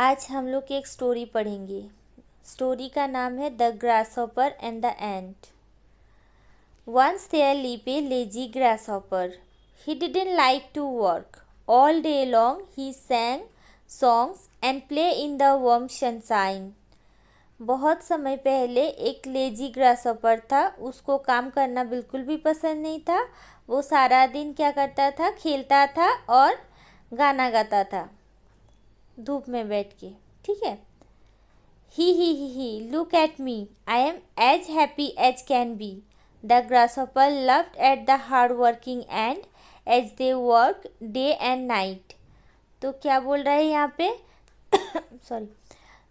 आज हम लोग एक स्टोरी पढ़ेंगे। स्टोरी का नाम है the grasshopper and the ant. Once there lived a lazy grasshopper. He didn't like to work. All day long he sang songs and played in the warm sunshine. बहुत समय पहले एक लेजी ग्रासहॉपर था। उसको काम करना बिल्कुल भी पसंद नहीं था। वो सारा दिन क्या करता था, खेलता था और गाना गाता था धूप में बैठ के। ठीक है। He look at me, I am as happy as can be. The grasshopper loved at the hard working and as they work day and night. तो क्या बोल रहा है यहाँ पे सॉरी,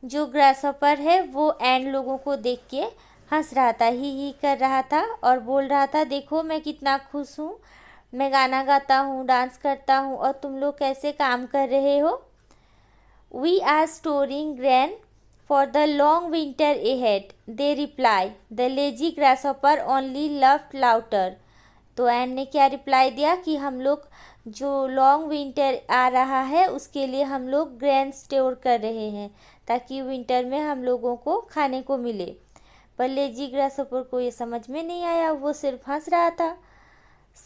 जो ग्रासहॉपर है वो एंड लोगों को देख के हंस रहा था, ही कर रहा था और बोल रहा था, देखो मैं कितना खुश हूँ, मैं गाना गाता हूँ, डांस करता हूँ और तुम लोग कैसे काम कर रहे हो। We are storing grain for the long winter ahead, they reply. The lazy grasshopper only laughed louder. तो एन ने क्या रिप्लाई दिया कि हम लोग जो लॉन्ग विंटर आ रहा है उसके लिए हम लोग ग्रेन स्टोर कर रहे हैं ताकि विंटर में हम लोगों को खाने को मिले। पर लेजी ग्रासहॉपर को ये समझ में नहीं आया, वो सिर्फ हंस रहा था।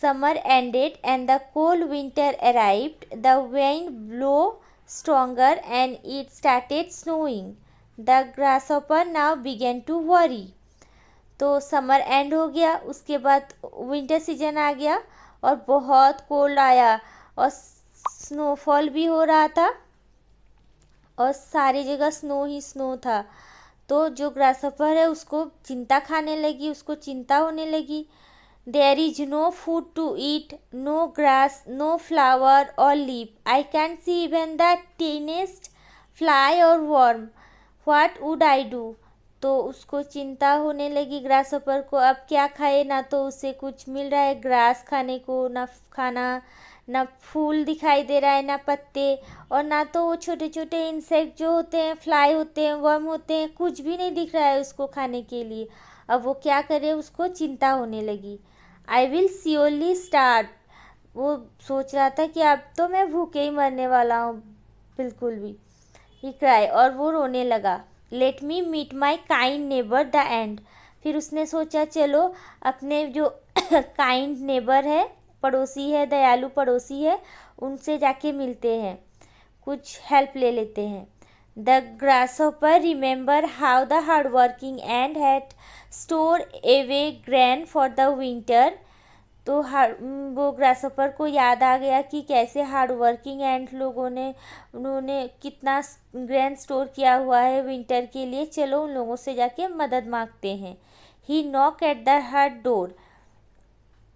Summer ended and the cold winter arrived. The wind blew stronger and it started snowing. The grasshopper now began to worry. तो समर एंड हो गया, उसके बाद विंटर सीजन आ गया और बहुत कोल्ड आया और स्नोफॉल भी हो रहा था और सारी जगह स्नो ही स्नो था। तो जो ग्रासहॉपर है उसको चिंता खाने लगी, उसको चिंता होने लगी। There is no food to eat, no grass, no flower or leaf. I can't see even the tiniest fly or worm. What would I do? तो उसको चिंता होने लगी ग्रासहॉपर को, अब क्या खाए, ना तो उसे कुछ मिल रहा है ग्रास खाने को, ना खाना, ना फूल दिखाई दे रहा है, ना पत्ते, और ना तो वो छोटे छोटे इंसेक्ट जो होते हैं, फ्लाई होते हैं, वर्म होते हैं, कुछ भी नहीं दिख रहा है उसको खाने के लिए। अब वो क्या करे, उसको चिंता होने लगी। I will surely starve. वो सोच रहा था कि अब तो मैं भूखे ही मरने वाला हूँ बिल्कुल भी। ही क्राई, और वो रोने लगा। Let me meet my kind neighbour the end. फिर उसने सोचा चलो अपने जो काइंड नेबर है, पड़ोसी है, दयालु पड़ोसी है, उनसे जाके मिलते हैं, कुछ हेल्प ले लेते हैं। The grasshopper remembered how the hardworking ant had stored away grain for the winter. तो वो ग्रासहॉपर को याद आ गया कि कैसे हार्ड वर्किंग एंट लोगों ने उन्होंने कितना ग्रेन स्टोर किया हुआ है विंटर के लिए। चलो उन लोगों से जाके मदद मांगते हैं। He knocked at the hut door.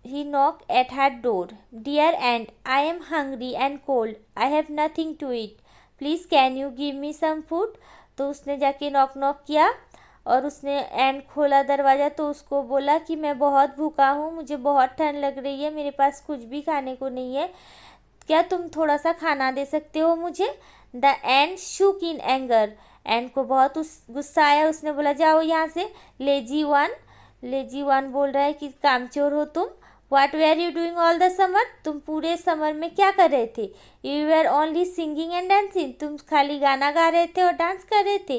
He knocked at her door. Dear ant, I am hungry and cold. I have nothing to eat. Please can you give me some food. तो उसने जाके नॉक नॉक किया और उसने and खोला दरवाज़ा, तो उसको बोला कि मैं बहुत भूखा हूँ, मुझे बहुत ठंड लग रही है, मेरे पास कुछ भी खाने को नहीं है, क्या तुम थोड़ा सा खाना दे सकते हो मुझे। The end shook in anger. And को बहुत गुस्सा आया, उसने बोला जाओ यहाँ से। लेजी वन बोल रहा है कि कामचोर हो तुम। What were you doing all the summer? तुम पूरे समर में क्या कर रहे थे। You were only singing and dancing. तुम खाली गाना गा रहे थे और डांस कर रहे थे।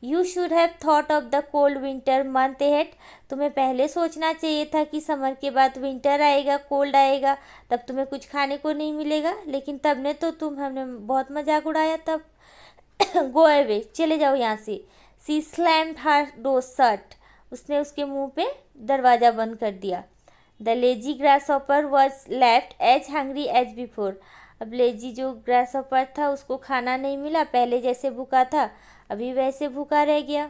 You should have thought of the cold winter month ahead. तुम्हें पहले सोचना चाहिए था कि समर के बाद विंटर आएगा, कोल्ड आएगा, तब तुम्हें कुछ खाने को नहीं मिलेगा। लेकिन तब ने तो हमने बहुत मजाक उड़ाया तब। Go away, चले जाओ यहाँ से। She slammed her door shut. उसने उसके मुंह पे दरवाज़ा बंद कर दिया। The lazy grasshopper was left as hungry as before. अब लेजी जो ग्रासहॉपर था उसको खाना नहीं मिला, पहले जैसे भूखा था अभी वैसे भूखा रह गया।